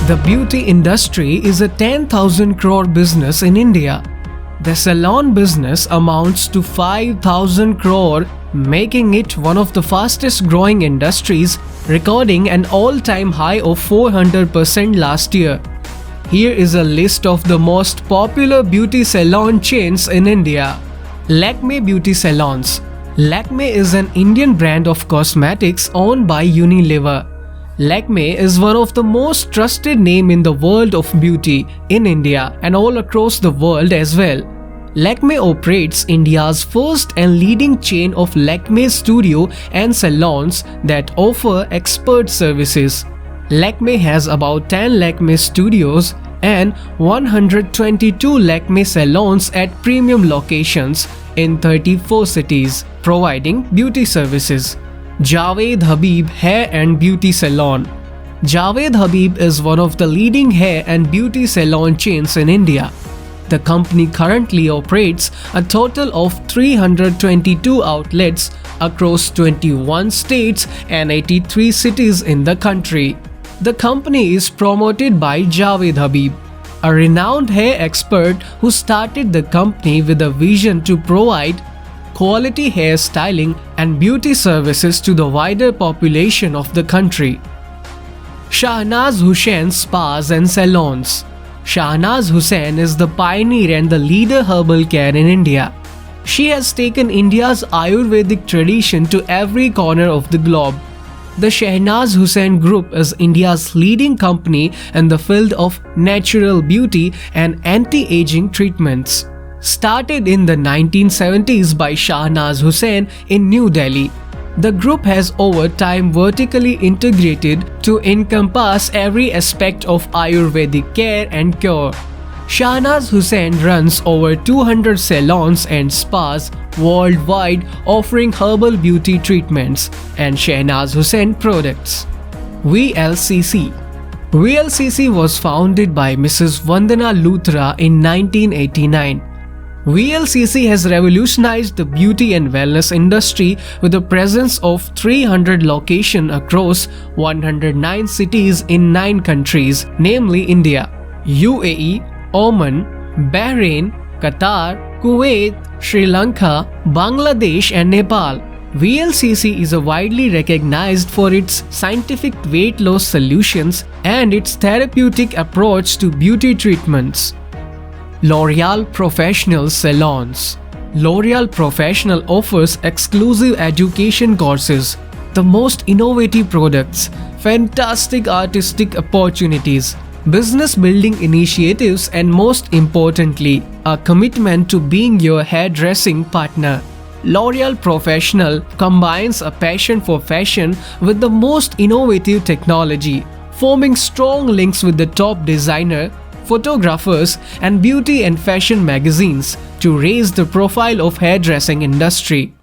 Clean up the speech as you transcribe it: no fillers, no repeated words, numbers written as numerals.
The beauty industry is a 10,000 crore business in India. The salon business amounts to 5,000 crore, making it one of the fastest growing industries, recording an all-time high of 400% last year. Here is a list of the most popular beauty salon chains in India. Lakme Beauty Salons. Lakme is an Indian brand of cosmetics owned by Unilever. Lakme is one of the most trusted names in the world of beauty in India and all across the world as well. Lakme operates India's first and leading chain of Lakme studio and salons that offer expert services. Lakme has about 10 Lakme studios and 122 Lakme salons at premium locations in 34 cities, providing beauty services. Javed Habib Hair and Beauty Salon. Javed Habib is one of the leading hair and beauty salon chains in India. The company currently operates a total of 322 outlets across 21 states and 83 cities in the country. The company is promoted by Javed Habib, a renowned hair expert who started the company with a vision to provide quality hair styling and beauty services to the wider population of the country. Shahnaz Hussain Spas and Salons. Shahnaz Hussain is the pioneer and the leader herbal care in India. She has taken India's Ayurvedic tradition to every corner of the globe. The Shahnaz Hussain Group is India's leading company in the field of natural beauty and anti-aging treatments. Started in the 1970s by Shahnaz Hussain in New Delhi, the group has over time vertically integrated to encompass every aspect of Ayurvedic care and cure. Shahnaz Hussain runs over 200 salons and spas worldwide offering herbal beauty treatments and Shahnaz Hussain products. VLCC. VLCC was founded by Mrs. Vandana Luthra in 1989. VLCC has revolutionized the beauty and wellness industry with a presence of 300 locations across 109 cities in 9 countries, namely India, UAE, Oman, Bahrain, Qatar, Kuwait, Sri Lanka, Bangladesh and Nepal. VLCC is widely recognized for its scientific weight loss solutions and its therapeutic approach to beauty treatments. L'Oréal Professional Salons. L'Oréal Professional offers exclusive education courses, the most innovative products, fantastic artistic opportunities, business building initiatives and most importantly, a commitment to being your hairdressing partner. L'Oréal Professional combines a passion for fashion with the most innovative technology, forming strong links with the top designer, photographers and beauty and fashion magazines to raise the profile of hairdressing industry.